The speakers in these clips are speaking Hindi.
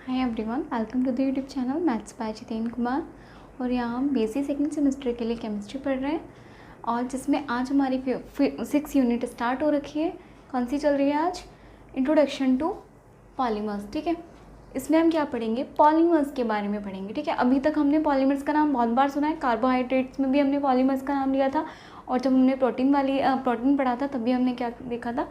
Hi everyone, welcome to the YouTube channel maths by Jitendra Kumar. और यहाँ हम बीएससी सेकंड सेमेस्टर के लिए केमिस्ट्री पढ़ रहे हैं और जिसमें आज हमारी 6 यूनिट स्टार्ट हो रखी है। कौन सी चल रही है आज? Introduction to polymers. ठीक है, इसमें हम क्या पढ़ेंगे? पॉलीमर्स के बारे में पढ़ेंगे। ठीक है, अभी तक हमने पॉलीमर्स का नाम बहुत बार सुना है। कार्बोहाइड्रेट्स में भी हमने पॉलीमर्स का नाम लिया था और जब हमने प्रोटीन पढ़ा था तब भी हमने क्या देखा था?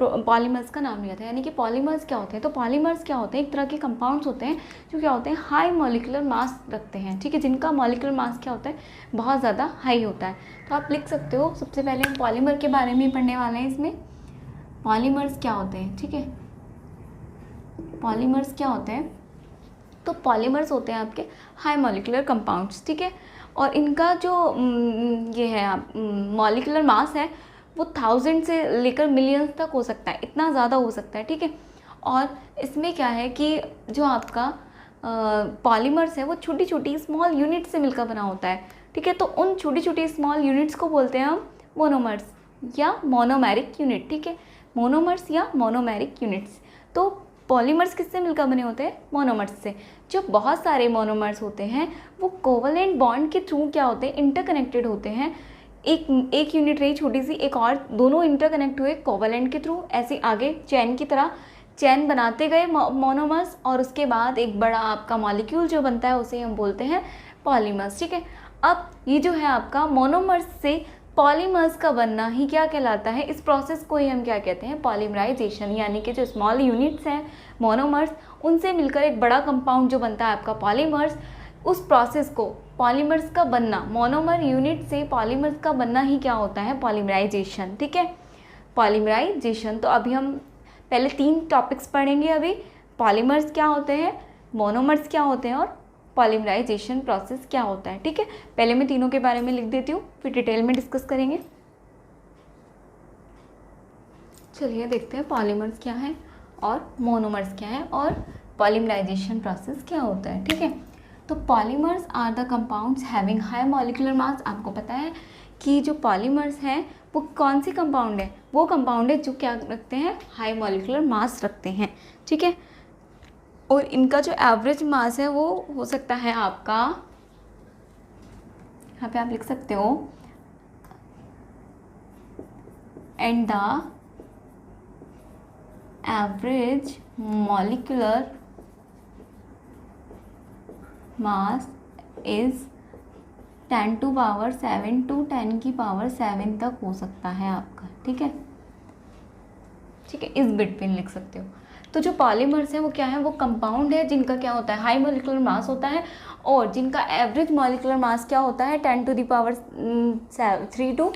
पॉलीमर्स का नाम लिया था। यानी कि पॉलीमर्स क्या होते हैं? तो पॉलीमर्स क्या होते हैं? एक तरह के कंपाउंड्स होते हैं जो क्या होते हैं? हाई मॉलिक्यूलर मास रखते हैं। ठीक है, जिनका मॉलिक्यूलर मास क्या होता है? बहुत ज़्यादा हाई होता है। तो आप लिख सकते हो। सबसे पहले हम पॉलीमर के बारे में पढ़ने वाले हैं। इसमें पॉलीमर्स क्या होते हैं? ठीक है, पॉलीमर्स क्या होते हैं? तो पॉलीमर्स होते हैं आपके हाई मॉलिक्यूलर कंपाउंड्स। ठीक है, और इनका जो ये है मॉलिक्यूलर मास है वो 1000 से लेकर मिलियंस तक हो सकता है, इतना ज़्यादा हो सकता है। ठीक है, और इसमें क्या है कि जो आपका पॉलीमर्स है वो छोटी छोटी स्मॉल यूनिट से मिलकर बना होता है। ठीक है, तो उन छोटी छोटी स्मॉल यूनिट्स को बोलते हैं हम मोनोमर्स या मोनोमेरिक यूनिट। ठीक है, मोनोमर्स या मोनोमेरिक यूनिट्स। तो पॉलीमर्स किससे मिलकर बने होते हैं? मोनोमर्स से। जो बहुत सारे मोनोमर्स होते हैं वो कोवलेंट बॉन्ड के थ्रू क्या होते हैं? इंटरकनेक्टेड होते हैं। एक यूनिट रही छोटी सी, एक और, दोनों इंटरकनेक्ट हुए कोवलेंट के थ्रू। ऐसे आगे चैन की तरह चैन बनाते गए मोनोमर्स, और उसके बाद एक बड़ा आपका मॉलिक्यूल जो बनता है उसे हम बोलते हैं पॉलीमर्स। ठीक है, अब ये जो है आपका मोनोमर्स से पॉलीमर्स का बनना ही क्या कहलाता है? इस प्रोसेस को ही हम क्या कहते हैं? पॉलीमराइजेशन। यानी कि जो स्मॉल यूनिट्स हैं मोनोमर्स, उनसे मिलकर एक बड़ा कंपाउंड जो बनता है आपका पॉलीमर्स, उस प्रोसेस को पॉलीमर्स का बनना, मोनोमर यूनिट से पॉलीमर्स का बनना ही क्या होता है? पॉलीमराइजेशन। ठीक है, पॉलीमराइजेशन। तो अभी हम पहले 3 टॉपिक्स पढ़ेंगे। अभी पॉलीमर्स क्या होते हैं, मोनोमर्स क्या होते हैं और पॉलीमराइजेशन प्रोसेस क्या होता है। ठीक है, पहले मैं तीनों के बारे में लिख देती हूँ, फिर डिटेल में डिस्कस करेंगे। चलिए देखते हैं पॉलीमर्स क्या है और मोनोमर्स क्या है और पॉलीमराइजेशन प्रोसेस क्या होता है। ठीक है, तो polymers are the compounds having high molecular mass. आपको पता है कि जो पॉलीमर्स हैं वो कौन सी कंपाउंड है? वो कंपाउंड है जो क्या रखते हैं? हाई मॉलिक्यूलर मास रखते हैं। ठीक है, और इनका जो एवरेज मास है वो हो सकता है आपका, यहाँ पे आप लिख सकते हो, and the average molecular mass is 10 to power 7 to 10 की पावर 7 तक हो सकता है आपका। ठीक है, ठीक है, इस बिटवीन लिख सकते हो। तो जो पॉलीमर्स है वो क्या है? वो कंपाउंड है जिनका क्या होता है? हाई मॉलिक्यूलर मास होता है और जिनका एवरेज मॉलिक्यूलर मास क्या होता है? 10 to the power 3 to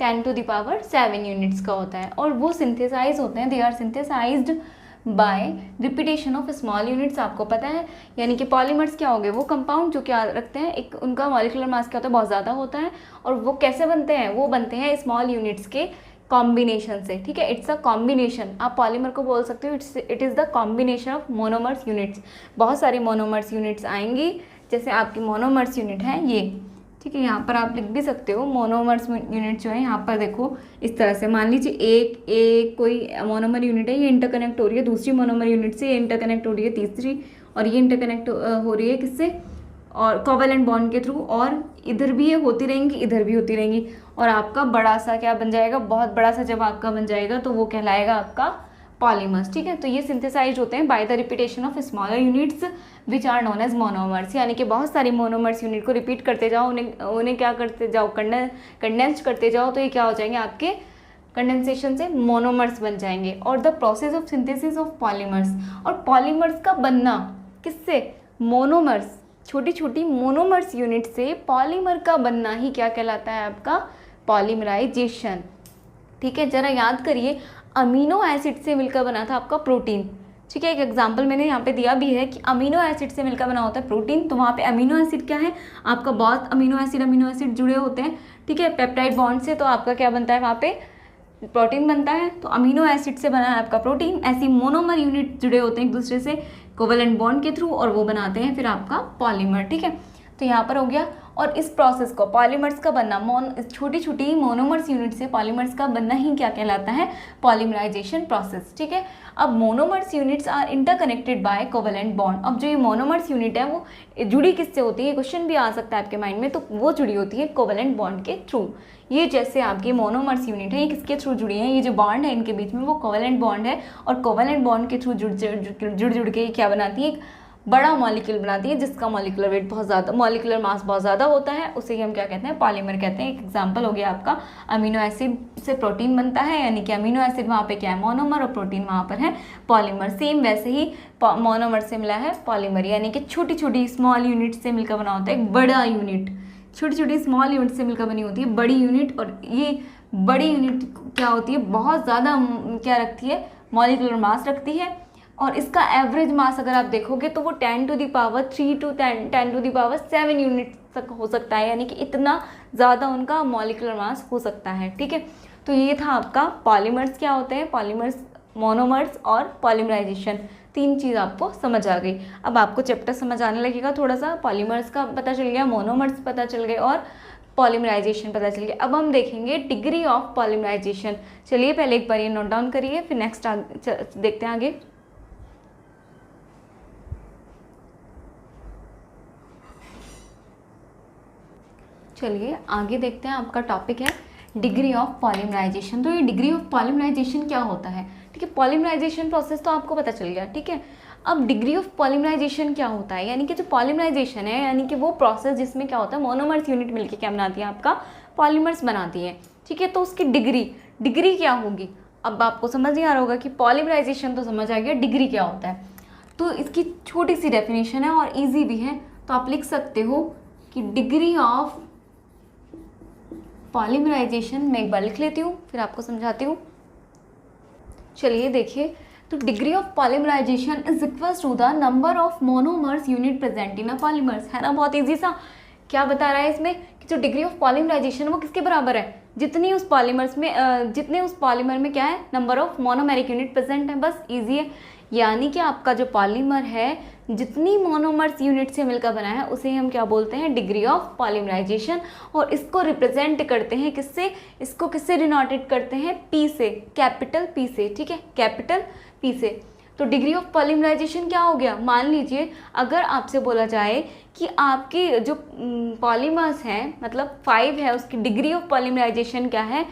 10 to the power 7 units का होता है। और वो सिंथेसाइज होते हैं, they are synthesized by repetition of small units. आपको पता है, यानी कि पॉलीमर्स क्या हो गए? वो कंपाउंड जो क्या रखते हैं, एक उनका मॉलिक्यूलर मास क्या होता है? बहुत ज़्यादा होता है। और वो कैसे बनते हैं? वो बनते हैं स्मॉल यूनिट्स के कॉम्बिनेशन से। ठीक है, इट्स अ कॉम्बिनेशन। आप पॉलीमर को बोल सकते हो it is the combination of monomers units. बहुत सारे मोनोमर्स यूनिट्स आएंगी, जैसे आपकी मोनोमर्स यूनिट है ये। ठीक है, यहाँ पर आप लिख भी सकते हो मोनोमर्स यूनिट जो है। यहाँ पर देखो इस तरह से, मान लीजिए एक कोई मोनोमर यूनिट है, ये इंटरकनेक्ट हो रही है दूसरी मोनोमर यूनिट से, ये इंटरकनेक्ट हो रही है तीसरी, और ये इंटरकनेक्ट हो रही है किससे? और कोवलेंट बॉन्ड के थ्रू। और इधर भी ये होती रहेंगी, इधर भी होती रहेंगी, और आपका बड़ा सा क्या बन जाएगा? बहुत बड़ा सा जब आपका बन जाएगा तो वो कहलाएगा आपका पॉलीमर्स। ठीक है, तो ये सिंथेसाइज होते हैं by the repetition of smaller units which are known as monomers. यानी कि बहुत सारी मोनोमर्स यूनिट को रिपीट करते जाओ, उन्हें क्या करते जाओ? कंडेंस करते जाओ, तो ये क्या हो जाएंगे? आपके कंडेंसेशन से मोनोमर्स बन जाएंगे। और the process of synthesis of polymers, और पॉलीमर्स का बनना किससे? मोनोमर्स, छोटी छोटी मोनोमर्स यूनिट से पॉलीमर का बनना ही क्या कहलाता है? आपका पॉलीमराइजेशन। ठीक है, जरा याद करिए, अमीनो एसिड से मिलकर बना था आपका प्रोटीन। ठीक है, एक एग्जांपल मैंने यहाँ पे दिया भी है कि अमीनो एसिड से मिलकर बना होता है प्रोटीन। तो वहाँ पे अमीनो एसिड क्या है? आपका बहुत अमीनो एसिड जुड़े होते हैं। ठीक है, पेप्टाइड बॉन्ड से, तो आपका क्या बनता है? वहाँ पे प्रोटीन बनता है। तो अमीनो एसिड से बना है आपका प्रोटीन। ऐसी मोनोमर यूनिट जुड़े होते हैं एक दूसरे से कोवलेंट बॉन्ड के थ्रू, और वो बनाते हैं फिर आपका पॉलीमर। ठीक है, तो यहाँ पर हो गया। और इस प्रोसेस को पॉलीमर्स का बनना छोटी छोटी मोनोमर्स यूनिट से पॉलीमर्स का बनना ही क्या कहलाता है, पॉलीमराइजेशन प्रोसेस। ठीक है, अब monomers units are interconnected by covalent bond. अब जो ये मोनोमर्स यूनिट है वो जुड़ी किससे होती है, क्वेश्चन भी आ सकता है आपके माइंड में, तो वो जुड़ी होती है कोवेलेंट बॉन्ड के थ्रू। ये जैसे आपकी मोनोमर्स यूनिट है, ये किसके थ्रू जुड़ी है, ये जो बॉन्ड है इनके बीच में वो कोवेलेंट बॉन्ड है, और कोवेलेंट बॉन्ड के थ्रू जुड़ के क्या बनाती है, एक बड़ा मॉलिक्यूल बनाती है जिसका मॉलिक्यूलर वेट बहुत ज़्यादा, मॉलिक्यूलर मास बहुत ज़्यादा होता है, उसे ही हम क्या कहते हैं, पॉलीमर कहते हैं। एक एग्जांपल हो गया आपका अमीनो एसिड से प्रोटीन बनता है, यानी कि अमीनो एसिड वहाँ पे क्या है, मोनोमर, और प्रोटीन वहाँ पर है पॉलीमर। सेम वैसे ही मोनोमर से मिला है पॉलीमर, यानी कि छोटी छोटी स्मॉल यूनिट से मिलकर बना होता है एक बड़ा यूनिट, छोटी छोटी स्मॉल यूनिट से मिलकर बनी होती है बड़ी यूनिट। और ये बड़ी यूनिट क्या होती है, बहुत ज़्यादा क्या रखती है, मॉलिक्यूलर मास रखती है, और इसका एवरेज मास अगर आप देखोगे तो वो 10 to the power 3 to 10 to the power 7 unit तक हो सकता है, यानी कि इतना ज़्यादा उनका मॉलिक्यूलर मास हो सकता है। ठीक है, तो ये था आपका पॉलीमर्स क्या होते हैं, पॉलीमर्स, मोनोमर्स और पॉलीमराइजेशन। 3 चीज़ आपको समझ आ गई। अब आपको चैप्टर समझ आने लगेगा थोड़ा सा, पॉलीमर्स का पता चल गया, मोनोमर्स पता चल गए और पॉलीमराइजेशन पता चल गया। अब हम देखेंगे डिग्री ऑफ पॉलीमराइजेशन। चलिए पहले एक बार ये नोट डाउन करिए, फिर नेक्स्ट देखते हैं आगे। चलिए आगे देखते हैं, आपका टॉपिक है डिग्री ऑफ पॉलीमराइजेशन। तो ये डिग्री ऑफ पॉलीमराइजेशन क्या होता है, ठीक है, पॉलीमराइजेशन प्रोसेस तो आपको पता चल गया। ठीक है, अब डिग्री ऑफ पॉलीमराइजेशन क्या होता है, यानी कि जो पॉलीमराइजेशन है, यानी कि वो प्रोसेस जिसमें क्या होता है, मोनोमर्स यूनिट मिलकर क्या बनाती है, आपका पॉलीमर्स बनाती है। ठीक है, तो उसकी डिग्री क्या होगी। अब आपको समझ नहीं आ रहा होगा कि पॉलीमराइजेशन तो समझ आ गया, डिग्री क्या होता है। तो इसकी छोटी सी डेफिनेशन है और ईजी भी है, तो आप लिख सकते हो कि डिग्री ऑफ पॉलीमराइजेशन, मैं एक बार लिख लेती हूँ फिर आपको समझाती हूँ। चलिए देखिए, तो degree of polymerization is equals to the number of monomers unit present in a polymers. है ना, बहुत इजी सा। क्या बता रहा है इसमें कि जो डिग्री ऑफ पॉलीमराइजेशन वो किसके बराबर है, जितने उस पॉलीमर में क्या है, number of monomeric unit present है। बस इजी है, यानी कि आपका जो पॉलीमर है जितनी मोनोमर्स यूनिट से मिलकर बना है उसे हम क्या बोलते हैं, डिग्री ऑफ पॉलीमराइजेशन। और इसको रिप्रेजेंट करते हैं किससे, इसको किससे डिनोटेड करते हैं, पी से, कैपिटल पी से। ठीक है, कैपिटल पी से। तो डिग्री ऑफ पॉलीमराइजेशन क्या हो गया, मान लीजिए अगर आपसे बोला जाए कि आपके जो पॉलीमर्स हैं, मतलब 5 है, उसकी डिग्री ऑफ पॉलीमराइजेशन क्या है,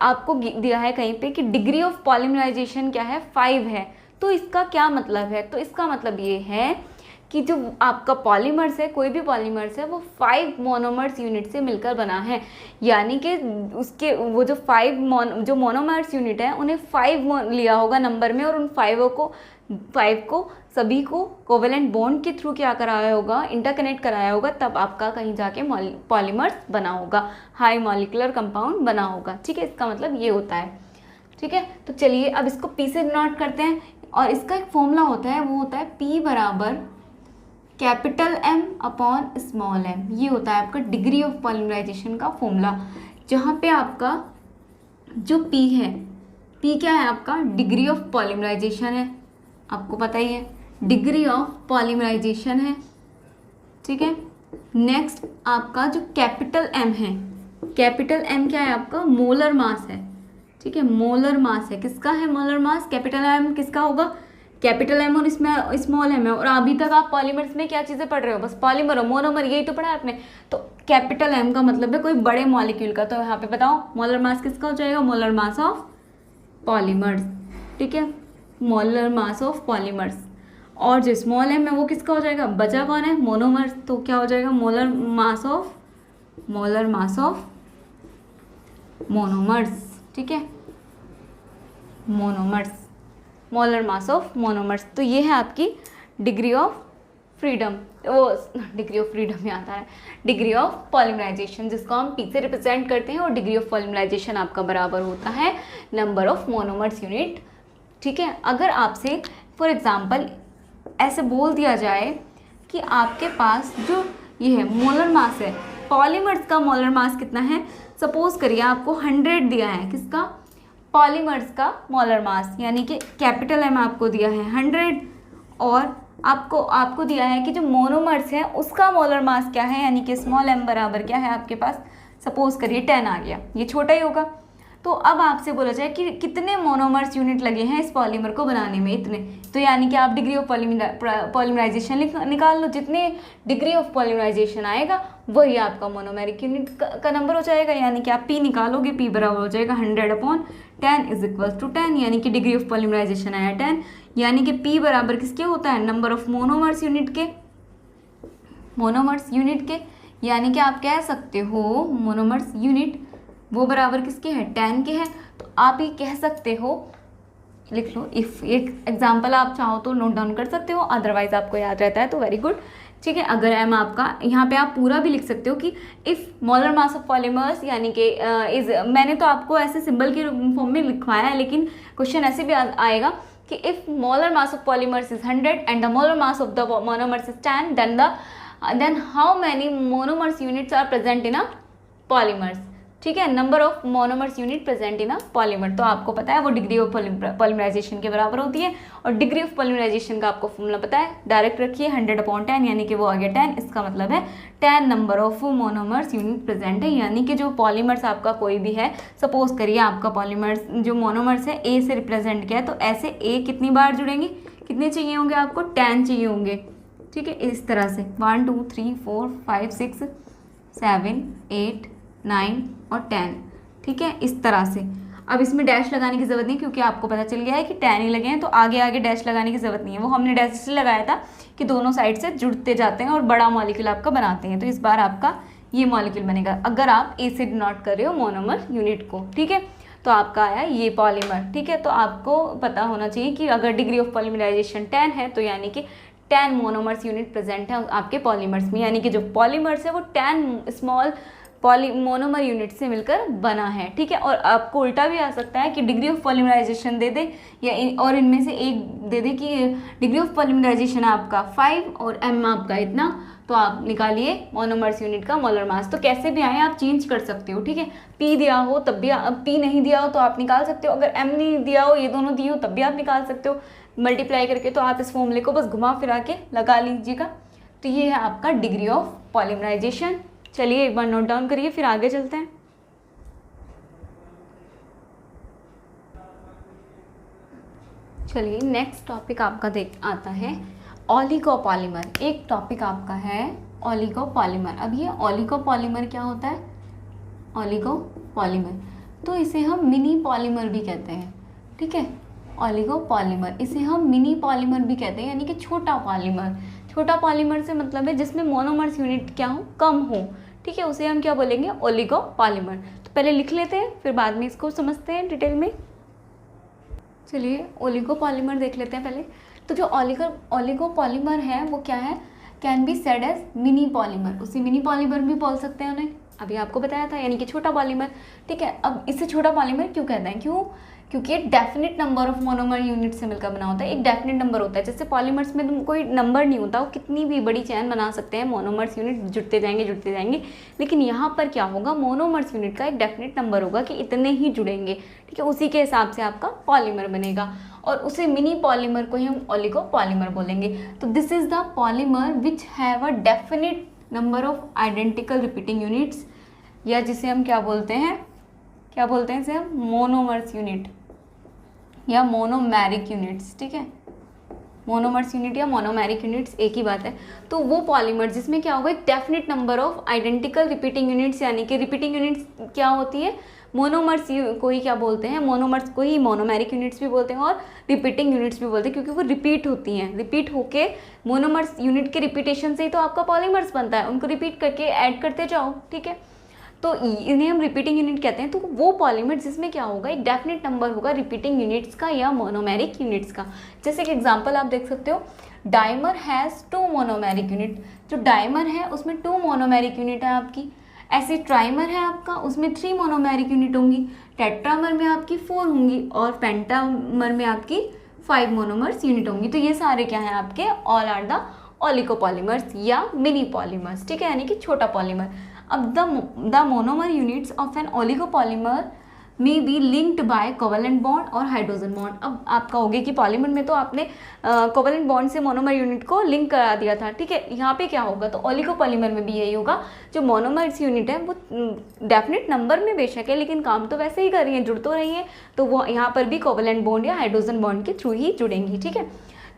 आपको दिया है कहीं पे कि डिग्री ऑफ पॉलीमराइजेशन क्या है, 5 है। तो इसका क्या मतलब है, तो इसका मतलब ये है कि जो आपका पॉलीमर्स है, कोई भी पॉलीमर्स है, वो 5 मोनोमर्स यूनिट से मिलकर बना है, यानी कि उसके वो जो 5 जो मोनोमर्स यूनिट है उन्हें 5 लिया होगा नंबर में, और उन 5 को सभी को कोवेलेंट बॉन्ड के थ्रू क्या कराया होगा, इंटरकनेक्ट कराया होगा, तब आपका कहीं जाके पॉलीमर्स बना होगा, हाई मॉलिक्यूलर कंपाउंड बना होगा। ठीक है, इसका मतलब ये होता है। ठीक है, तो चलिए अब इसको पी से डिनोट करते हैं, और इसका एक फॉर्मूला होता है, वो होता है P बराबर capital M upon small m। ये होता है आपका डिग्री ऑफ पॉलीमराइजेशन का फॉर्मूला, जहाँ पे आपका जो P है, P क्या है आपका, डिग्री ऑफ पॉलीमराइजेशन है, आपको पता ही है, डिग्री ऑफ पॉलीमराइजेशन है। ठीक है, नेक्स्ट आपका जो कैपिटल M है, कैपिटल M क्या है आपका, मोलर मास है। ठीक है, मोलर मास है, किसका है मोलर मास, कैपिटल M किसका होगा, कैपिटल M और इसमें स्मॉल m है। और अभी तक आप पॉलीमर्स में क्या चीज़ें पढ़ रहे हो, बस पॉलीमर और मोनोमर, यही तो पढ़ा है आपने। तो कैपिटल M का मतलब है कोई बड़े मॉलिक्यूल का, तो यहाँ पे बताओ मोलर मास किसका हो जाएगा, मोलर मास ऑफ पॉलीमर्स। ठीक है, मोलर मास ऑफ पॉलीमर्स। और जो स्मॉल m है वो किसका हो जाएगा, बचा कौन है, मोनोमर्स, तो क्या हो जाएगा, मोलर मास ऑफ मोनोमर्स। ठीक है, monomers, molar mass of monomers. तो ये है आपकी डिग्री ऑफ फ्रीडम, वो डिग्री ऑफ फ्रीडम में आता है, डिग्री ऑफ पॉलीमराइजेशन, जिसको हम पी से रिप्रेजेंट करते हैं, और डिग्री ऑफ पॉलीमराइजेशन आपका बराबर होता है नंबर ऑफ मोनोमर्स यूनिट। ठीक है, अगर आपसे फॉर एग्जांपल ऐसे बोल दिया जाए कि आपके पास जो ये है मोलर मास है, पॉलीमर्स का मोलर मास कितना है, सपोज करिए आपको 100 दिया है, किसका, पॉलीमर्स का मोलर मास, यानी कि कैपिटल M आपको दिया है 100 और आपको आपको दिया है कि जो मोनोमर्स है उसका मोलर मास क्या है, यानी कि स्मॉल m बराबर क्या है आपके पास, सपोज करिए 10 आ गया, ये छोटा ही होगा। तो अब आपसे बोला जाए कि कितने मोनोमर्स यूनिट लगे हैं इस पॉलीमर को बनाने में, इतने। तो यानी कि आप डिग्री ऑफ पॉलीमराइजेशन निकाल लो, जितने डिग्री ऑफ पॉलीमराइजेशन आएगा वही आपका मोनोमेरिक यूनिट का नंबर हो जाएगा। यानी कि आप P निकालोगे, P बराबर हो जाएगा 100/10 इज इक्वल टू 10, यानी कि डिग्री ऑफ पॉलीमराइजेशन आया 10, यानी कि P बराबर किसके होता है, नंबर ऑफ मोनोमर्स यूनिट के, मोनोमर्स यूनिट के। यानी कि आप कह सकते हो मोनोमर्स यूनिट वो बराबर किसके हैं, 10 के हैं। तो आप ये कह सकते हो, लिख लो, इफ़ एक एग्जाम्पल आप चाहो तो नोट डाउन कर सकते हो, अदरवाइज आपको याद रहता है तो वेरी गुड, ठीक है। अगर एम आपका, यहाँ पे आप पूरा भी लिख सकते हो कि if molar mass of polymers, यानी कि इज, मैंने तो आपको ऐसे सिंबल के फॉर्म में लिखवाया है, लेकिन क्वेश्चन ऐसे भी आएगा कि if molar mass of polymers is 100 and the molar mass of the monomers is 10, then how many monomers units are present in a polymers, ठीक है, number of monomers unit present in a polymer. तो आपको पता है वो डिग्री ऑफ पॉलीमराइजेशन के बराबर होती है, और डिग्री ऑफ पॉलीमराइजेशन का आपको फॉर्मूला पता है, डायरेक्ट रखिए 100/10, यानी कि वो आ गया 10। इसका मतलब है 10 number of monomers unit present है, यानी कि जो पॉलीमर्स आपका कोई भी है, सपोज करिए आपका पॉलीमर्स जो मोनोमर्स है ए से रिप्रेजेंट किया है, तो ऐसे ए कितनी बार जुड़ेंगे, कितने चाहिए होंगे आपको, 10 चाहिए होंगे, ठीक है। इस तरह से 1 2 3 4 5 6 7 8 9 और 10, ठीक है, इस तरह से। अब इसमें डैश लगाने की ज़रूरत नहीं, क्योंकि आपको पता चल गया है कि 10 ही लगे हैं, तो आगे आगे डैश लगाने की ज़रूरत नहीं है। वो हमने डैश इसलिए लगाया था कि दोनों साइड से जुड़ते जाते हैं और बड़ा मॉलिक्यूल आपका बनाते हैं। तो इस बार आपका ये मॉलिक्यूल बनेगा अगर आप ए से डिनोट कर रहे हो मोनोमर यूनिट को, ठीक है। तो आपका आया ये पॉलीमर, ठीक है। तो आपको पता होना चाहिए कि अगर डिग्री ऑफ पॉलीमराइजेशन 10 है, तो यानी कि 10 मोनोमर्स यूनिट प्रेजेंट है आपके पॉलीमर्स में, यानी कि जो पॉलीमर्स है वो 10 स्मॉल मोनोमर यूनिट से मिलकर बना है, ठीक है। और आपको उल्टा भी आ सकता है कि डिग्री ऑफ पॉलीमराइजेशन दे दे, या और इनमें से एक दे दे कि डिग्री ऑफ पॉलीमराइजेशन आपका 5 और m आपका इतना, तो आप निकालिए मोनोमर्स यूनिट का मोलर मास। तो कैसे भी आए आप चेंज कर सकते हो, ठीक है। P दिया हो तब भी, P नहीं दिया हो तो आप निकाल सकते हो, अगर M नहीं दिया हो, ये दोनों दिए हो तब भी आप निकाल सकते हो मल्टीप्लाई करके। तो आप इस फॉर्मूले को बस घुमा फिरा के लगा लीजिएगा। तो ये है आपका डिग्री ऑफ पॉलीमराइजेशन। चलिए एक बार नोट डाउन करिए, फिर आगे चलते हैं। चलिए नेक्स्ट टॉपिक आपका आता है ओलिगोपॉलीमर। एक टॉपिक आपका है ओलिगोपॉलीमर। अब ये ओलिगोपॉलीमर क्या होता है, ओलिगोपॉलीमर, तो इसे हम मिनी पॉलीमर भी कहते हैं, ठीक है। ओलिगोपॉलीमर, इसे हम मिनी पॉलीमर भी कहते हैं, यानी कि छोटा पॉलीमर। छोटा पॉलीमर से मतलब है जिसमें मोनोमर्स यूनिट क्या हो, कम हो, ठीक है, उसे हम क्या बोलेंगे, ओलिगोपॉलीमर। तो पहले लिख लेते हैं, फिर बाद में इसको समझते हैं डिटेल में। चलिए ओलिगोपॉलीमर देख लेते हैं पहले। तो जो ओलिगोपॉलीमर है वो क्या है, can be said as mini polymer. उसे मिनी पॉलीमर भी बोल सकते हैं उन्हें, अभी आपको बताया था, यानी कि छोटा पॉलीमर, ठीक है। अब इसे छोटा पॉलीमर क्यों कहते हैं, क्योंकि एक definite number of monomer unit से मिलकर बना होता है। एक डेफिनेट नंबर होता है, जैसे पॉलीमर्स में कोई नंबर नहीं होता, वो कितनी भी बड़ी चैन बना सकते हैं, मोनोमर्स यूनिट जुड़ते जाएंगे। लेकिन यहाँ पर क्या होगा, मोनोमर्स यूनिट का एक डेफिनेट नंबर होगा कि इतने ही जुड़ेंगे, ठीक है। उसी के हिसाब से आपका पॉलीमर बनेगा, और उसे मिनी पॉलीमर को ही हम ओलिगोपॉलीमर बोलेंगे। तो this is the polymer which have a definite number of identical repeating units, या जिसे हम क्या बोलते हैं इसे हम मोनोमर्स यूनिट या मोनोमेरिक यूनिट्स, ठीक है। मोनोमर्स यूनिट या मोनोमेरिक यूनिट्स एक ही बात है। तो वो पॉलीमर जिसमें क्या होगा, एक definite number of identical repeating units, यानी कि रिपीटिंग यूनिट्स क्या होती है, मोनोमर्स को ही क्या बोलते हैं, मोनोमर्स को ही मोनोमेरिक यूनिट्स भी बोलते हैं और रिपीटिंग यूनिट्स भी बोलते हैं, क्योंकि वो रिपीट होती हैं, रिपीट होके मोनोमर्स यूनिट के रिपीटेशन से ही तो आपका पॉलीमर्स बनता है, उनको रिपीट करके ऐड करते जाओ, ठीक है। तो इन्हें हम रिपीटिंग यूनिट कहते हैं। तो वो पॉलीमर जिसमें क्या होगा, एक डेफिनेट नंबर होगा रिपीटिंग यूनिट्स का या मोनोमेरिक यूनिट्स का। जैसे कि एग्जांपल आप देख सकते हो, डाइमर हैज़ 2 मोनोमेरिक यूनिट। जो डाइमर है उसमें 2 मोनोमेरिक यूनिट है आपकी। ऐसे ट्राइमर है आपका, उसमें 3 मोनोमेरिक यूनिट होंगी। टेट्रामर में आपकी 4 होंगी, और पेंटामर में आपकी 5 मोनोमर्स यूनिट होंगी। तो ये सारे क्या हैं आपके, ऑल आर द ओलिगोपॉलीमर्स या मिनी पॉलीमर्स, ठीक है, यानी कि छोटा पॉलीमर। अब the monomer units of an oligopolymer may be linked by covalent bond और हाइड्रोजन बॉन्ड। अब आपका हो गया कि पॉलीमर में तो आपने कोवेलेंट बॉन्ड से मोनोमर यूनिट को लिंक करा दिया था, ठीक है। यहाँ पे क्या होगा, तो ओलिगोपॉलीमर में भी यही होगा, जो मोनोमर्स यूनिट है वो डेफिनेट नंबर में बेशक है लेकिन काम तो वैसे ही कर रही है, जुड़ तो रही है, तो वो यहाँ पर भी कोवेलेंट बॉन्ड या हाइड्रोजन बॉन्ड के थ्रू ही जुड़ेंगी, ठीक है।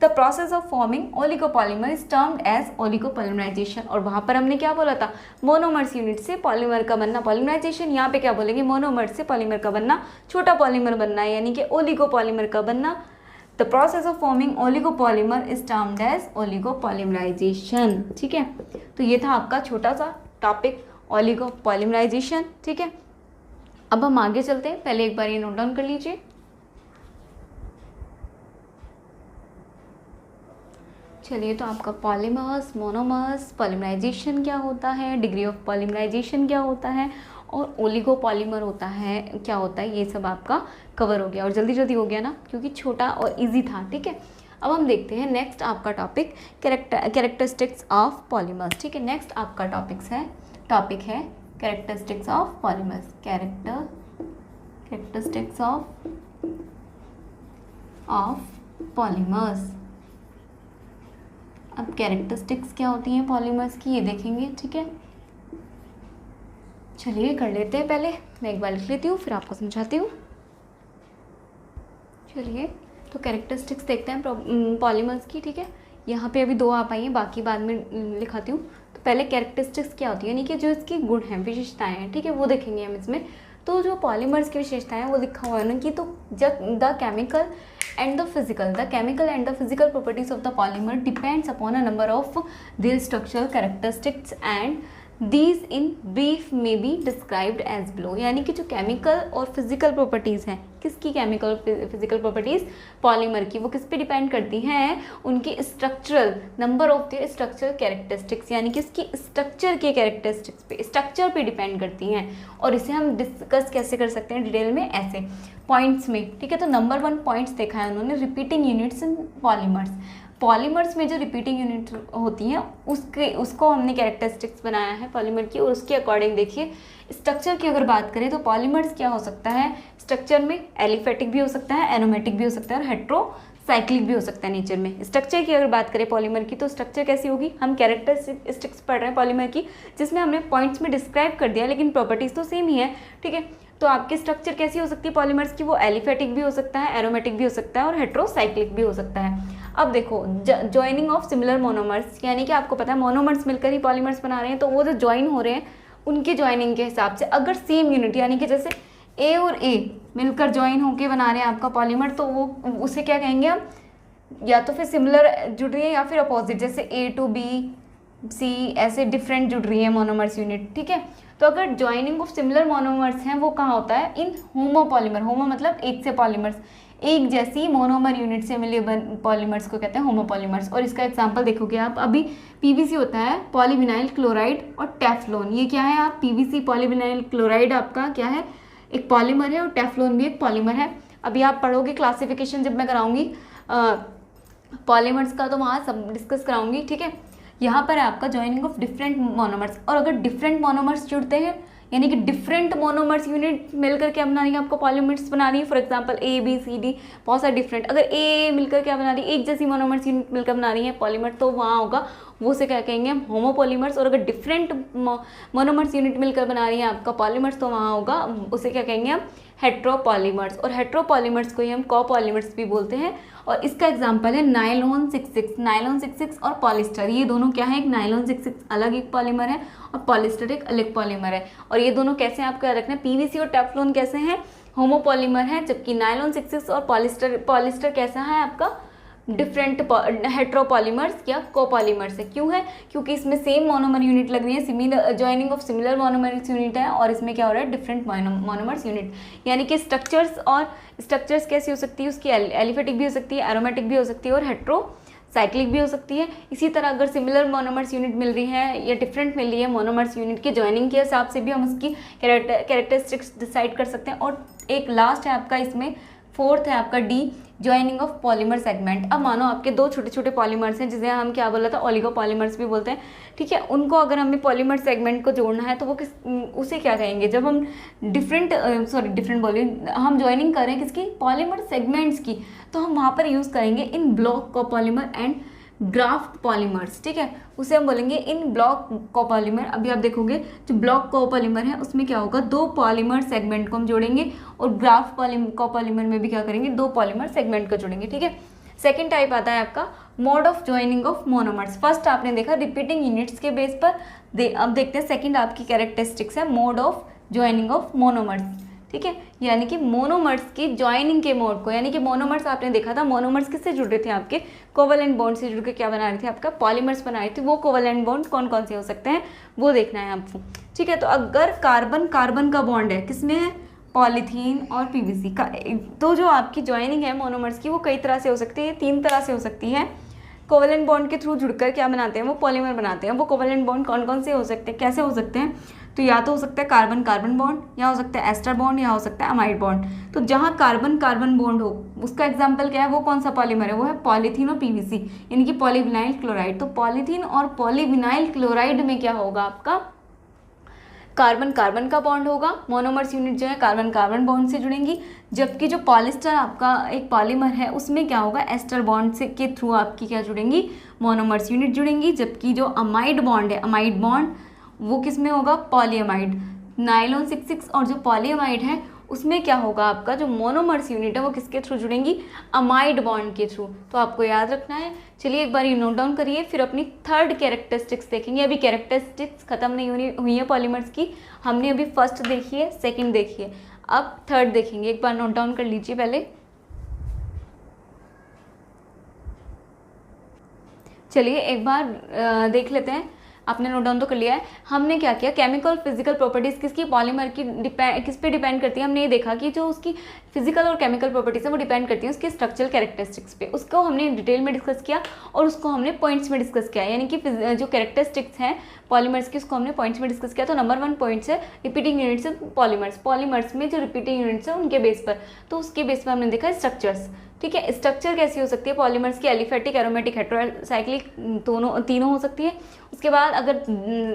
The process of forming oligopolymer is termed as oligopolymerization. और वहाँ पर हमने क्या बोला था, मोनोमर्स यूनिट से पॉलीमर का बनना पॉलीमराइजेशन। यहाँ पे क्या बोलेंगे, मोनोमर से पॉलीमर का बनना छोटा पॉलीमर बनना है, यानी कि ओलिगोपॉलीमर का बनना। The process of forming oligopolymer is termed as oligopolymerization, ठीक है। तो ये था आपका छोटा सा टॉपिक ओलिगोपॉलीमराइजेशन, ठीक है। अब हम आगे चलते हैं, पहले एक बार ये नोट डाउन कर लीजिए। चलिए, तो आपका पॉलीमर्स, मोनोमर्स, पॉलीमराइजेशन क्या होता है, डिग्री ऑफ पॉलीमराइजेशन क्या होता है, और ओलिगोपॉलीमर होता है क्या होता है, ये सब आपका कवर हो गया और जल्दी जल्दी हो गया ना, क्योंकि छोटा और इजी था, ठीक है। अब हम देखते हैं नेक्स्ट आपका टॉपिक कैरेक्टरिस्टिक्स ऑफ पॉलीमर्स, ठीक है। नेक्स्ट आपका टॉपिक है characteristics of polymers, characteristics of polymers. अब कैरेक्टरिस्टिक्स क्या होती हैं पॉलीमर्स की, ये देखेंगे, ठीक है। चलिए कर लेते हैं, पहले मैं एक बार लिख लेती हूँ फिर आपको समझाती हूँ। चलिए, तो कैरेक्टरिस्टिक्स देखते हैं पॉलीमर्स की, ठीक है। यहाँ पे अभी 2 आ पाई हैं, बाकी बाद में लिखाती हूँ। तो पहले कैरेक्टरिस्टिक्स क्या होती है, यानी कि जो इसकी गुण हैं, विशेषताएँ हैं, ठीक है, वो देखेंगे हम इसमें। तो जो पॉलीमर्स की विशेषताएं हैं वो लिखा हुआ है ना कि तो the chemical and the physical properties of the polymer depends upon a number of their structural characteristics and these in brief may be described as below। यानी कि जो केमिकल और फिजिकल प्रॉपर्टीज़ हैं, किसकी केमिकल और फिजिकल प्रॉपर्टीज़, पॉलीमर की, वो किस पे डिपेंड करती हैं, उनकी structural number of their structural characteristics, यानी कि उसकी स्ट्रक्चर के कैरेक्टरिस्टिक्स पे, स्ट्रक्चर पे डिपेंड करती हैं। और इसे हम डिस्कस कैसे कर सकते हैं डिटेल में, ऐसे पॉइंट्स में, ठीक है। तो नंबर 1 पॉइंट्स देखा है उन्होंने, रिपीटिंग यूनिट्स इन पॉलीमर्स में जो रिपीटिंग यूनिट होती हैं उसको हमने कैरेक्टरिस्टिक्स बनाया है पॉलीमर की, और उसके अकॉर्डिंग देखिए स्ट्रक्चर की अगर बात करें तो पॉलीमर्स क्या हो सकता है, स्ट्रक्चर में एलिफेटिक भी हो सकता है, एरोमेटिक भी हो सकता है, और हेट्रोसाइक्लिक भी हो सकता है नेचर में। स्ट्रक्चर की अगर बात करें पॉलीमर की, तो स्ट्रक्चर कैसी होगी, हम कैरेक्टरिस्टिक्स पढ़ रहे हैं पॉलीमर की, जिसमें हमने पॉइंट्स में डिस्क्राइब कर दिया, लेकिन प्रॉपर्टीज तो सेम ही है, ठीक है। तो आपकी स्ट्रक्चर कैसी हो सकती है पॉलीमर्स की, वो एलिफेटिक भी हो सकता है, एरोमेटिक भी हो सकता है, और हेट्रोसाइक्लिक भी हो सकता है। अब देखो जॉइनिंग ऑफ सिमिलर मोनोमर्स, यानी कि आपको पता है मोनोमर्स मिलकर ही पॉलीमर्स बना रहे हैं, तो वो जो ज्वाइन हो रहे हैं उनके ज्वाइनिंग के हिसाब से अगर सेम यूनिट, यानी कि जैसे ए और ए मिलकर ज्वाइन होके बना रहे हैं आपका पॉलीमर, तो वो उसे क्या कहेंगे हम, या तो फिर सिमिलर जुड़ रही है या फिर अपोजिट, जैसे ए टू बी सी ऐसे डिफरेंट जुड़ रही है मोनोमर्स यूनिट, ठीक है। तो अगर ज्वाइनिंग ऑफ सिमिलर मोनोमर्स हैं वो कहाँ होता है, इन होमोपॉलीमर, होमो मतलब एक से पॉलीमर्स, एक जैसी मोनोमर यूनिट से मिले पॉलीमर्स को कहते हैं होमोपॉलीमर्स। और इसका एग्जांपल देखोगे आप, अभी पीवीसी होता है पॉलीविनाइल क्लोराइड और टेफ्लॉन, ये क्या है आप, पीवीसी पॉलीविनाइल क्लोराइड आपका क्या है, एक पॉलीमर है, और टेफ्लॉन भी एक पॉलीमर है। अभी आप पढ़ोगे क्लासिफिकेशन जब मैं कराऊंगी पॉलीमर्स का, तो वहाँ सब डिस्कस कराऊंगी, ठीक है। यहाँ पर है आपका ज्वाइनिंग ऑफ डिफरेंट मोनोमर्स, और अगर डिफरेंट मोनोमर्स जुड़ते हैं, यानी कि डिफरेंट मोनोमर्स यूनिट मिलकर क्या बना रही है, आपको पॉलीमर्स बना रही है, for example A B C D बहुत सारे डिफरेंट, अगर ए मिलकर क्या बना रही है, एक जैसी मोनोमर्स यूनिट मिलकर बना रही है पॉलीमर, तो वहाँ होगा वो से क्या कहेंगे हम, होमोपॉलीमर्स। और अगर डिफरेंट मोनोमर्स यूनिट मिलकर बना रही है आपका पॉलीमर्स, तो वहाँ होगा उसे क्या कहेंगे हम, हेट्रोपॉलीमर्स। और हेट्रोपॉलीमर्स को ही हम कोपॉलीमर्स भी बोलते हैं। और इसका एग्जांपल है नायलॉन 66 और पॉलिस्टर, ये दोनों क्या है, एक नायलॉन 66 अलग एक पॉलीमर है और पॉलिस्टर एक अलग पॉलीमर है। और ये दोनों कैसे हैं आपको याद रखना है, पीवीसी और टेफ्लॉन कैसे हैं, होमोपॉलीमर है, जबकि नायलॉन 66 और पॉलिस्टर कैसा है आपका, डिफरेंट हेट्रोपॉलीमर्स या कोपॉलीमर्स है। क्यों है, क्योंकि इसमें सेम मोनोमर यूनिट लग रही है, similar joining of similar monomers unit है, और इसमें क्या हो रहा है, डिफरेंट मोनोमर्स यूनिट। यानी कि स्ट्रक्चर्स कैसी हो सकती है, उसकी एलिफेटिक भी हो सकती है, एरोमेटिक भी हो सकती है, और हेट्रोसाइक्लिक भी हो सकती है। इसी तरह अगर सिमिलर मोनोमर्स यूनिट मिल रही है या डिफरेंट मिल रही है मोनोमर्स यूनिट के ज्वाइनिंग के हिसाब से भी हम उसकी कैरेक्टरिस्टिक्स डिसाइड कर सकते हैं। और एक लास्ट है आपका इसमें फोर्थ है आपका D, joining of polymer segment. अब मानो आपके दो छोटे छोटे पॉलीमर्स हैं जिसे हम क्या बोला था, ओलिगोपॉलीमर्स भी बोलते हैं, ठीक है। उनको अगर हमें पॉलीमर सेगमेंट को जोड़ना है तो वो उसे क्या कहेंगे, जब हम हम ज्वाइनिंग करें किसकी, पॉलीमर सेगमेंट्स की, तो हम वहाँ पर यूज़ करेंगे in block copolymer and graft polymers, ठीक है। उसे हम बोलेंगे इन ब्लॉक कोपॉलीमर। अभी आप देखोगे जो ब्लॉक कोपॉलीमर है उसमें क्या होगा, दो पॉलीमर सेगमेंट को हम जोड़ेंगे, और ग्राफ्ट कोपॉलीमर में भी क्या करेंगे, दो पॉलीमर सेगमेंट को जोड़ेंगे, ठीक है। सेकेंड टाइप आता है आपका mode of joining of monomers. First आपने देखा रिपीटिंग यूनिट्स के बेस पर, अब देखते हैं सेकेंड आपकी कैरेक्टरिस्टिक्स है mode of joining of monomers, ठीक है। यानी कि मोनोमर्स की ज्वाइनिंग के मोड को, यानी कि मोनोमर्स आपने देखा था, मोनोमर्स किससे जुड़ रहे थे, आपके कोवलेंट बॉन्ड से जुड़ के क्या बना रहे थे, आपका पॉलीमर्स बना रहे थे। वो कोवलेंट बॉन्ड कौन कौन से हो सकते हैं वो देखना है आपको, ठीक है। तो अगर कार्बन कार्बन का बॉन्ड है, किसमें है, पॉलीथीन और पीवीसी का, तो जो आपकी ज्वाइनिंग है मोनोमर्स की वो कई तरह से हो सकती है, 3 तरह से हो सकती है। कोवलेंट बॉन्ड के थ्रू जुड़कर क्या बनाते हैं, वो पॉलीमर बनाते हैं। वो कोवलेंट बॉन्ड कौन कौन से हो सकते हैं, कैसे हो सकते हैं, तो या तो हो सकता है कार्बन कार्बन बॉन्ड, या हो सकता है एस्टर बॉन्ड, या हो सकता है अमाइड बॉन्ड। तो जहाँ कार्बन कार्बन बॉन्ड हो उसका एग्जाम्पल क्या है, वो कौन सा पॉलीमर है, वो है पॉलीथीन और पीवीसी, यानी कि पॉलीविनाइल क्लोराइड। तो पॉलीथीन और पॉलीविनाइल क्लोराइड में क्या होगा, आपका कार्बन कार्बन का बॉन्ड होगा, मोनोमर्स यूनिट जो है कार्बन कार्बन बॉन्ड से जुड़ेंगी। जबकि जो पॉलिस्टर आपका एक पॉलीमर है उसमें क्या होगा, एस्टर बॉन्ड से के थ्रू आपकी क्या जुड़ेंगी, मोनोमर्स यूनिट जुड़ेंगी। जबकि जो अमाइड बॉन्ड है, अमाइड बॉन्ड वो किस में होगा, पॉलीअमाइड। नाइलॉन 66 और जो पॉलीअमाइड है उसमें क्या होगा, आपका जो मोनोमर्स यूनिट है वो किसके थ्रू जुड़ेंगी, अमाइड बॉन्ड के थ्रू। तो आपको याद रखना है। चलिए एक बार ये नोट डाउन करिए, फिर अपनी थर्ड कैरेक्टरिस्टिक्स देखेंगे। अभी कैरेक्टरिस्टिक्स खत्म नहीं हुई है पॉलीमर्स की, हमने अभी फर्स्ट देखी है, सेकेंड देखी है, अब थर्ड देखेंगे। एक बार नोट डाउन कर लीजिए पहले। चलिए एक बार देख लेते हैं, आपने नोट डाउन तो कर लिया है। हमने क्या किया, केमिकल फिजिकल प्रॉपर्टीज किसकी, पॉलीमर की किस पे डिपेंड करती है, हमने ये देखा कि जो उसकी फिजिकल और केमिकल प्रॉपर्टीज है वो डिपेंड करती है उसके स्ट्रक्चरल कैरेक्टरिस्टिक्स पे। उसको हमने डिटेल में डिस्कस किया और उसको हमने पॉइंट्स में डिस्कस किया, यानी कि जो कैरेक्टरिस्टिक्स हैं पॉलीमर्स की उसको हमने पॉइंट्स में डिस्कस किया। तो नंबर 1 पॉइंट्स है रिपीटिंग यूनिट्स पॉलीमर्स, पॉलीमर्स में जो रिपीटिंग यूनिट्स है उनके बेस पर, तो उसके बेस पर हमने देखा स्ट्रक्चर्स, ठीक है। स्ट्रक्चर कैसी हो सकती है पॉलीमर्स की, एलिफेटिक, एरोमेटिक, हेटेरोसाइक्लिक, तीनों हो सकती है। उसके बाद अगर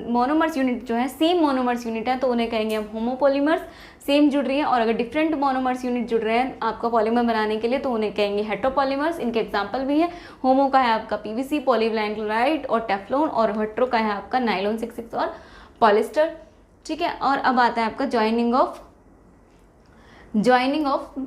मोनोमर्स यूनिट जो है सेम मोनोमर्स यूनिट है तो उन्हें कहेंगे हम होमोपॉलीमर्स, सेम जुड़ रही है। और अगर डिफरेंट मोनोमर्स यूनिट जुड़ रहे हैं आपका पॉलीमर बनाने के लिए तो उन्हें कहेंगे हेटेरोपॉलीमर्स। इनके एग्जांपल भी है, होमो का है आपका पीवीसी, पॉलीविनाइल क्लोराइड और टेफ्लॉन, और हेटेरो का है आपका नाइलॉन 66 और पॉलिस्टर, ठीक है। और अब आता है आपका ज्वाइनिंग ऑफ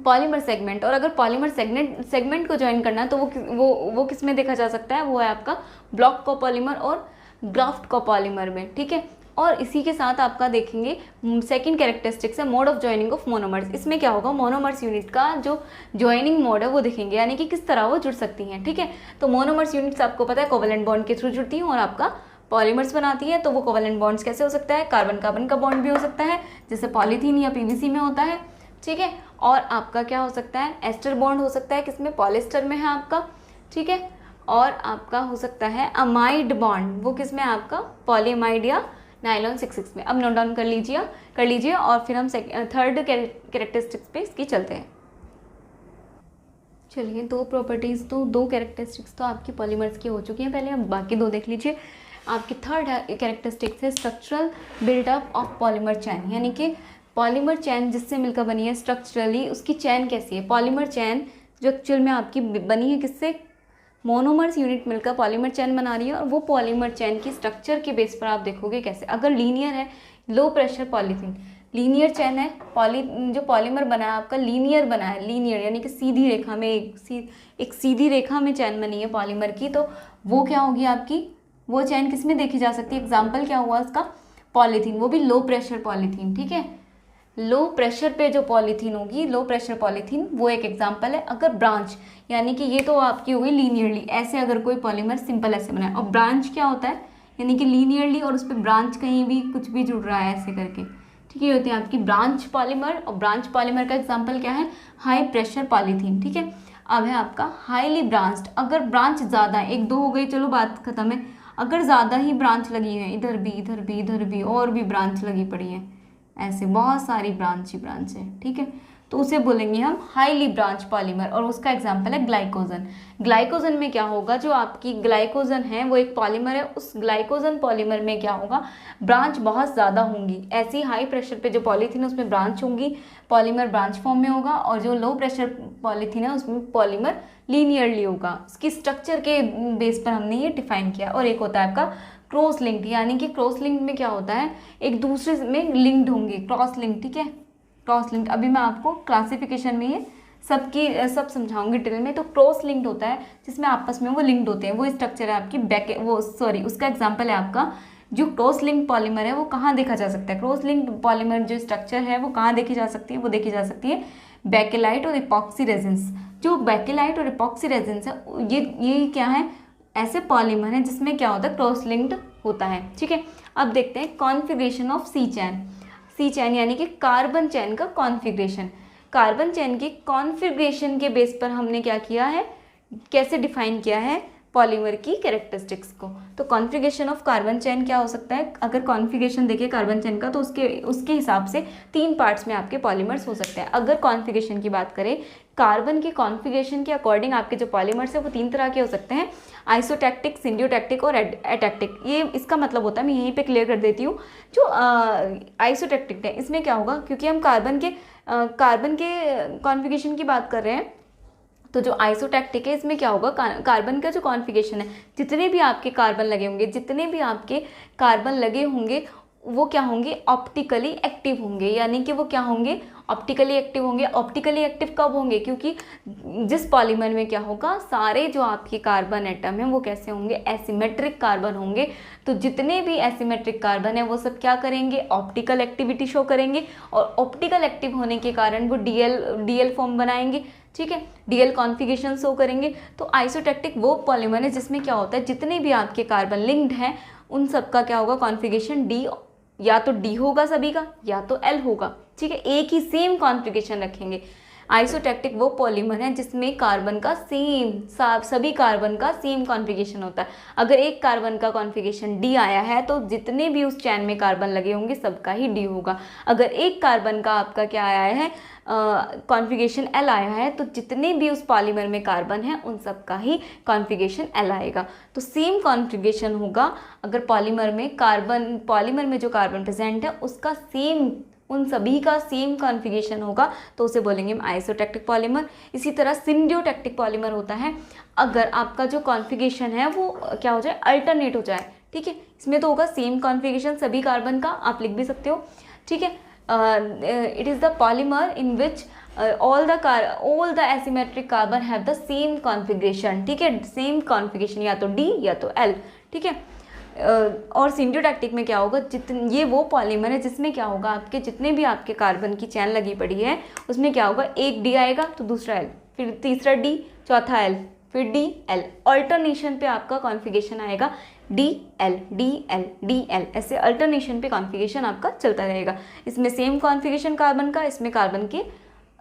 पॉलीमर सेगमेंट। और अगर पॉलीमर सेगमेंट को ज्वाइन करना है तो वो किस में देखा जा सकता है, वो है आपका ब्लॉक कोपॉलीमर और ग्राफ्ट कोपॉलीमर में, ठीक है। और इसी के साथ आपका देखेंगे सेकंड कैरेक्टरिस्टिक्स है mode of joining of monomers. इसमें क्या होगा, मोनोमर्स यूनिट का जो ज्वाइनिंग मोड है वो देखेंगे, यानी कि किस तरह वो जुड़ सकती हैं, ठीक है। तो मोनोमर्स यूनिट्स आपको पता है कोवेलेंट बॉन्ड के थ्रू जुड़ती हैं और आपका पॉलीमर्स बनाती है। तो वो कोवेलेंट बॉन्ड्स कैसे हो सकता है, कार्बन कार्बन का बॉन्ड भी हो सकता है जैसे पॉलीथीन या पीवीसी में होता है, ठीक है। और आपका क्या हो सकता है, एस्टर बॉन्ड हो सकता है किसमें, पॉलिस्टर में है आपका, ठीक है। और आपका हो सकता है अमाइड बॉन्ड, वो किसमें आपका पॉलीअमाइड या नाइलॉन 66 में। अब नोट डाउन कर लीजिए और फिर हम थर्ड कैरेक्टरिस्टिक्स पे इसकी चलते हैं। चलिए दो कैरेक्टरिस्टिक्स तो आपकी पॉलीमर्स की हो चुकी हैं पहले, अब बाकी दो देख लीजिए। आपकी थर्ड कैरेक्टरिस्टिक्स है स्ट्रक्चरल बिल्डअप ऑफ पॉलीमर चैन, यानी कि पॉलीमर चैन जिससे मिलकर बनी है स्ट्रक्चरली उसकी चैन कैसी है। पॉलीमर चैन जो एक्चुअल में आपकी बनी है किससे, मोनोमर्स यूनिट मिलकर पॉलीमर चैन बना रही है। और वो पॉलीमर चैन की स्ट्रक्चर के बेस पर आप देखोगे कैसे, अगर लीनियर है, लो प्रेशर पॉलीथीन, लीनियर चैन है, जो पॉलीमर बना है आपका लीनियर बना है, लीनियर यानी कि सीधी रेखा में एक सीधी रेखा में चैन बनी है पॉलीमर की, तो वो क्या होगी आपकी, वो चैन किस में देखी जा सकती है, एग्जाम्पल क्या हुआ उसका, पॉलीथीन, वो भी लो प्रेशर पॉलीथीन, ठीक है। लो प्रेशर पे जो पॉलीथीन होगी, लो प्रेशर पॉलीथीन, वो एक एग्जांपल है। अगर ब्रांच, यानी कि ये तो आपकी हो गई लीनियरली, ऐसे अगर कोई पॉलीमर सिंपल ऐसे बनाए, और ब्रांच क्या होता है, यानी कि लीनियरली और उस पर ब्रांच कहीं भी कुछ भी जुड़ रहा है ऐसे करके, ठीक है, ये होती है आपकी ब्रांच पॉलीमर। और ब्रांच पॉलीमर का एग्जाम्पल क्या है, हाई प्रेशर पॉलीथीन, ठीक है। अब है आपका हाईली ब्रांच्ड, अगर ब्रांच ज़्यादा है, 1 2 हो गई चलो बात खत्म है, अगर ज़्यादा ही ब्रांच लगी है, इधर भी और भी ब्रांच लगी पड़ी है, ऐसे बहुत सारी ब्रांच है, ठीक है। तो उसे बोलेंगे हम हाईली ब्रांच पॉलीमर, और उसका एग्जांपल है ग्लाइकोजन। ग्लाइकोजन में क्या होगा, जो आपकी ग्लाइकोजन है वो एक पॉलीमर है, उस ग्लाइकोजन पॉलीमर में क्या होगा, ब्रांच बहुत ज़्यादा होंगी। ऐसी हाई प्रेशर पे जो पॉलीथीन है उसमें ब्रांच होंगी, पॉलीमर ब्रांच फॉर्म में होगा, और जो लो प्रेशर पॉलीथीन है उसमें पॉलीमर लीनियरली होगा। उसकी स्ट्रक्चर के बेस पर हमने ये डिफाइन किया। और एक होता है आपका क्रॉस लिंक्ड, यानी कि क्रॉस लिंक्ड में क्या होता है, एक दूसरे में लिंक्ड होंगे, क्रॉस लिंक्ड, ठीक है, क्रॉस लिंक्ड। अभी मैं आपको क्लासिफिकेशन में ये सब समझाऊंगी डिटेल में। तो क्रॉस लिंक्ड होता है जिसमें आपस में वो लिंक्ड होते हैं, वो स्ट्रक्चर है आपकी उसका एग्जाम्पल है आपका जो क्रॉस लिंक्ड पॉलीमर है वो कहाँ देखा जा सकता है। क्रॉस लिंक्ड पॉलीमर जो स्ट्रक्चर है वो कहाँ देखी जा सकती है, वो देखी जा सकती है बेकेलाइट और इपॉक्सी रेजिन्स। जो बेकेलाइट और इपॉक्सी रेजिन्स है ये क्या है, ऐसे पॉलीमर है जिसमें क्या होता है, क्रॉस लिंक्ड होता है, ठीक है। अब देखते हैं कॉन्फ़िगरेशन ऑफ सी चैन। सी चैन यानी कि कार्बन चैन का कॉन्फ़िगरेशन। कार्बन चैन के कॉन्फ़िगरेशन के बेस पर हमने क्या किया है, कैसे डिफाइन किया है पॉलीमर की कैरेक्टरिस्टिक्स को। तो कॉन्फ़िगरेशन ऑफ कार्बन चैन क्या हो सकता है, अगर कॉन्फ़िगरेशन देखिए कार्बन चैन का तो उसके हिसाब से 3 पार्ट्स में आपके पॉलीमर्स हो सकते हैं। अगर कॉन्फ़िगरेशन की बात करें, कार्बन के कॉन्फ़िगरेशन के अकॉर्डिंग आपके जो पॉलीमर्स है वो 3 तरह के हो सकते हैं, आइसोटैक्टिक, सिंडियोटैक्टिक और एटैक्टिक। ये इसका मतलब होता है, मैं यहीं पे क्लियर कर देती हूँ। जो आइसोटैक्टिक है इसमें क्या होगा, क्योंकि हम कार्बन के कॉन्फ़िगरेशन की बात कर रहे हैं, तो जो आइसोटैक्टिक है इसमें क्या होगा, कार्बन का जो कॉन्फ़िगरेशन है, जितने भी आपके कार्बन लगे होंगे वो क्या होंगे, ऑप्टिकली एक्टिव होंगे। यानी कि वो क्या होंगे, ऑप्टिकली एक्टिव होंगे। ऑप्टिकली एक्टिव कब होंगे, क्योंकि जिस पॉलीमर में क्या होगा, सारे जो आपके कार्बन एटम हैं वो कैसे होंगे, एसिमेट्रिक कार्बन होंगे। तो जितने भी एसिमेट्रिक कार्बन है वो सब क्या करेंगे, ऑप्टिकल एक्टिविटी शो करेंगे, और ऑप्टिकल एक्टिव होने के कारण वो डीएल फॉर्म बनाएंगे, ठीक है, डीएल कॉन्फ़िगरेशन शो करेंगे। तो आइसोटैक्टिक वो पॉलीमर है जिसमें क्या होता है, जितने भी आपके कार्बन लिंक्ड हैं उन सब का क्या होगा, कॉन्फ़िगरेशन डी, या तो डी होगा सभी का, या तो एल होगा, ठीक है, एक ही सेम कॉन्फ़िगरेशन रखेंगे। आइसोटैक्टिक वो पॉलीमर है जिसमें कार्बन का सभी कार्बन का सेम कॉन्फ़िगरेशन होता है। अगर एक कार्बन का कॉन्फ़िगरेशन डी आया है तो जितने भी उस चैन में कार्बन लगे होंगे सबका ही डी होगा। अगर एक कार्बन का आपका क्या आया है, कॉन्फ़िगरेशन एल आया है, तो जितने भी उस पॉलीमर में कार्बन है उन सब का ही कॉन्फ़िगरेशन एल आएगा। तो सेम कॉन्फ़िगरेशन होगा अगर पॉलीमर में जो कार्बन प्रेजेंट है उसका उन सभी का सेम कॉन्फ़िगरेशन होगा, तो उसे बोलेंगे हम आइसोटैक्टिक पॉलीमर। इसी तरह सिंडियोटैक्टिक पॉलीमर होता है अगर आपका जो कॉन्फ़िगरेशन है वो क्या हो जाए, अल्टरनेट हो जाए, ठीक है। इसमें तो होगा सेम कॉन्फ़िगरेशन सभी कार्बन का, आप लिख भी सकते हो, ठीक है। It is the polymer in which all the asymmetric carbon have the same configuration, ठीक है, सेम कॉन्फ़िगरेशन, या तो D या तो L, ठीक है। और सिंडियोटैक्टिक में क्या होगा, ये वो पॉलीमर है जिसमें क्या होगा, आपके जितने भी आपके कार्बन की चैन लगी पड़ी है उसमें क्या होगा, एक D आएगा तो दूसरा L, फिर तीसरा D, चौथा L, फिर D L, ऑल्टरनेशन पे आपका कॉन्फ़िगरेशन आएगा डी एल, ऐसे अल्टरनेशन पे कॉन्फ़िगरेशन आपका चलता रहेगा। इसमें सेम कॉन्फ़िगरेशन कार्बन का, इसमें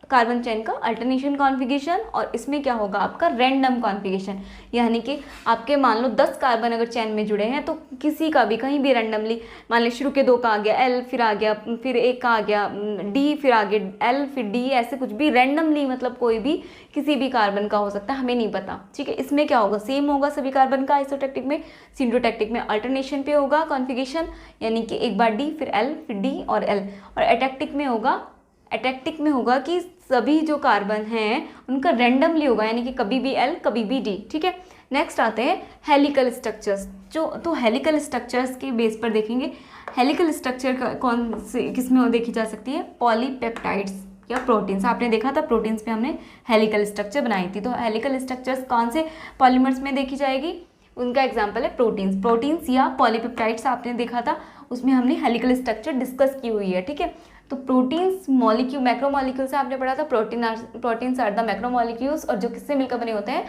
कार्बन चेन का अल्टरनेशन कॉन्फ़िगरेशन, और इसमें क्या होगा आपका रैंडम कॉन्फ़िगरेशन। यानी कि आपके मान लो 10 कार्बन अगर चेन में जुड़े हैं तो किसी का भी कहीं भी रैंडमली, मान लो शुरू के 2 का आ गया एल, फिर आ गया, फिर 1 का आ गया डी, फिर आ गया एल, फिर डी, ऐसे कुछ भी रैंडमली, मतलब कोई भी किसी भी कार्बन का हो सकता है, हमें नहीं पता, ठीक है। इसमें क्या होगा, सेम होगा सभी कार्बन का आइसोटैक्टिक में। सिंडियोटैक्टिक में अल्टरनेशन पे होगा कॉन्फ़िगरेशन, यानी कि एक बार डी, फिर एल, फिर डी और एल। और एटैक्टिक में होगा कि सभी जो कार्बन हैं उनका रैंडमली होगा, यानी कि कभी भी एल कभी भी डी, ठीक है। नेक्स्ट आते हैं हेलिकल स्ट्रक्चर्स। तो हेलिकल स्ट्रक्चर्स के बेस पर देखेंगे, हेलिकल स्ट्रक्चर कौन से किस में देखी जा सकती है, पॉलीपेप्टाइड्स या प्रोटीन्स। आपने देखा था प्रोटीन्स पे हमने हेलिकल स्ट्रक्चर बनाई थी। तो हेलिकल स्ट्रक्चर्स कौन से पॉलीमर्स में देखी जाएगी, उनका एग्जाम्पल है प्रोटीन्स या पॉलीपेप्टाइड्स आपने देखा था, उसमें हमने हेलिकल स्ट्रक्चर डिस्कस की हुई है, ठीक है। तो प्रोटीन्स मैक्रोमॉलिक्यूल्स आपने पढ़ा था, प्रोटीन्स आर द मैक्रोमॉलिक्यूल्स, और जो किससे मिलकर बने होते हैं,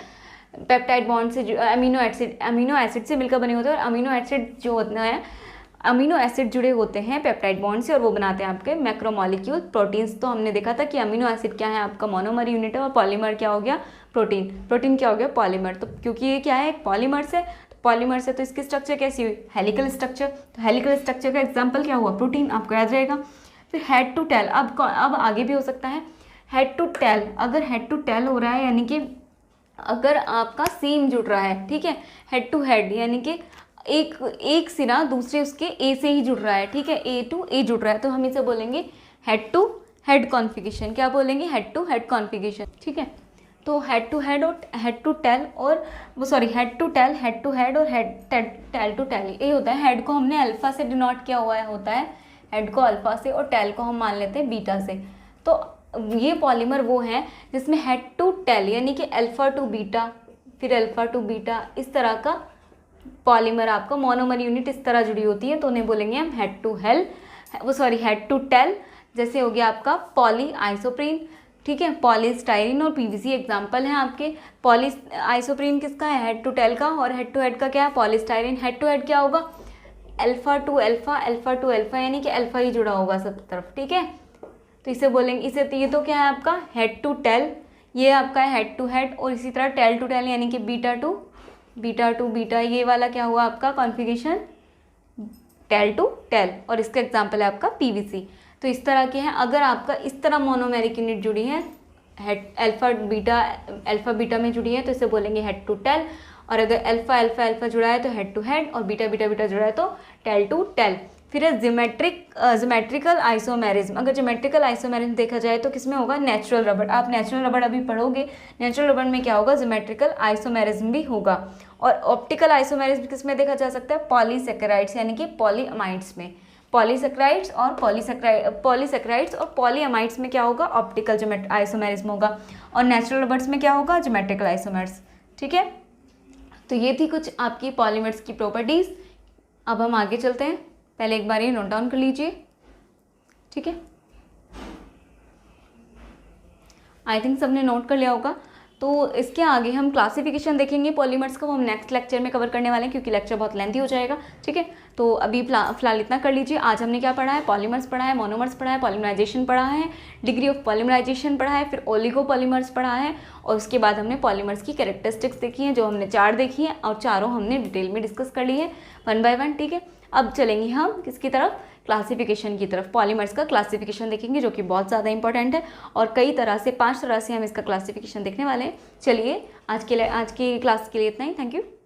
पेप्टाइड बॉन्ड से, अमीनो एसिड से मिलकर बने होते हैं। और अमीनो एसिड जो होता है, अमीनो एसिड जुड़े होते हैं पेप्टाइड बॉन्ड से, और वो बनाते हैं आपके मैक्रोमॉलिक्यूल। प्रोटीन्स तो हमने देखा था कि अमीनो एसिड क्या है आपका मोनोमर यूनिट है, और पॉलीमर क्या हो गया, प्रोटीन क्या हो गया, पॉलीमर। तो क्योंकि ये क्या है, एक पॉलीमर से तो इसकी स्ट्रक्चर कैसी हुई, हेलिकल स्ट्रक्चर। तो हेलिकल स्ट्रक्चर का एग्जाम्पल क्या हुआ, प्रोटीन, आपको याद रहेगा। फिर हेड टू टेल, अब आगे भी हो सकता है, हेड टू टेल, अगर हेड टू टेल हो रहा है यानी कि अगर आपका सेम जुड़ रहा है, ठीक है, हेड टू हेड यानी कि एक सिरा दूसरे उसके ए से ही जुड़ रहा है, ठीक है, ए टू ए जुड़ रहा है, तो हम इसे बोलेंगे हेड टू हेड कॉन्फ़िगरेशन। क्या बोलेंगे? हेड टू हेड कॉन्फ़िगरेशन, ठीक है। तो हेड टू हेड और हेड टू टेल और वो sorry head to tail, head to head और हेड टेल टू टेल, ये होता है। हेड को हमने अल्फ़ा से डिनोट किया हुआ है, होता है हेड को अल्फ़ा से, और टेल को हम मान लेते हैं बीटा से। तो ये पॉलीमर वो हैं जिसमें हेड टू टेल यानी कि अल्फ़ा टू बीटा, फिर अल्फ़ा टू बीटा, इस तरह का पॉलीमर आपका मोनोमर यूनिट इस तरह जुड़ी होती है, तो उन्हें बोलेंगे हम head to head to tail. जैसे हो गया आपका पॉली आइसोप्रीन, ठीक है, पॉलीस्टाइरीन और पीवीसी एग्जाम्पल हैं आपके। पॉली आइसोप्रीन किसका है? हेड टू टेल का, और हेड टू हेड का क्या है? पॉलीस्टाइरीन। हेड टू हेड क्या होगा? Alpha two alpha, alpha two alpha, यानी कि अल्फ़ा ही जुड़ा होगा सब तरफ, ठीक है। तो इसे बोलेंगे, इसे ये तो क्या है आपका हेड टू टेल, ये आपका है हेड टू हेड, और इसी तरह टेल टू टेल यानी कि बीटा टू बीटा, ये वाला क्या हुआ आपका कॉन्फ़िगरेशन? टेल टू टेल, और इसका एग्जाम्पल है आपका पीवीसी। तो इस तरह के हैं। अगर आपका इस तरह मोनोमेरिक यूनिट जुड़ी है, हेड अल्फ़ा बीटा में जुड़ी है, तो इसे बोलेंगे हेड टू टेल। और अगर अल्फ़ा अल्फ़ा अल्फ़ा जुड़ा है तो हेड टू हेड, और बीटा बीटा बीटा जुड़ा है तो टेल टू टेल। फिर है ज्योमेट्रिकल आइसोमेरिज्म। अगर ज्योमेट्रिकल आइसोमेरिज्म देखा जाए तो किसमें होगा? नेचुरल रबड़। आप नेचुरल रबड़ अभी पढ़ोगे, नेचुरल रबड़ में क्या होगा? ज्योमेट्रिकल आइसोमेरिज्म भी होगा। और ऑप्टिकल आइसोमेरिज्म किसमें देखा जा सकता है? पॉलीसेकेराइड्स यानी कि पॉलीअमाइड्स में। पॉलीसेकेराइड्स और पॉलीसेकेराइड्स और पॉलीअमाइड्स में क्या होगा? ऑप्टिकल आइसोमेरिज्म होगा। और नेचुरल रबर्स में क्या होगा? ज्योमेट्रिकल आइसोमेर्स, ठीक है। तो ये थी कुछ आपकी पॉलीमर्स की प्रॉपर्टीज़। अब हम आगे चलते हैं, पहले एक बार ये नोट डाउन कर लीजिए, ठीक है। आई थिंक सबने नोट कर लिया होगा। तो इसके आगे हम क्लासिफिकेशन देखेंगे पॉलीमर्स का, वो हम नेक्स्ट लेक्चर में कवर करने वाले हैं, क्योंकि लेक्चर बहुत लेंथी हो जाएगा, ठीक है। तो अभी फिलहाल इतना कर लीजिए। आज हमने क्या पढ़ा है? पॉलीमर्स पढ़ा है, मोनोमर्स पढ़ा है, पॉलीमराइजेशन पढ़ा है, डिग्री ऑफ पॉलीमराइजेशन पढ़ा है, फिर ओलिगो पॉलीमर्स पढ़ा है, और उसके बाद हमने पॉलीमर्स की कैरेक्टरिस्टिक्स देखी हैं, जो हमने 4 देखी हैं, और चारों हमने डिटेल में डिस्कस कर ली है 1 बाय 1, ठीक है। अब चलेंगे हम किसकी तरफ? क्लासिफिकेशन की तरफ। पॉलीमर्स का क्लासिफिकेशन देखेंगे, जो कि बहुत ज़्यादा इंपॉर्टेंट है, और कई तरह से 5 तरह से हम इसका क्लासिफिकेशन देखने वाले हैं। चलिए आज की क्लास के लिए इतना ही। Thank you.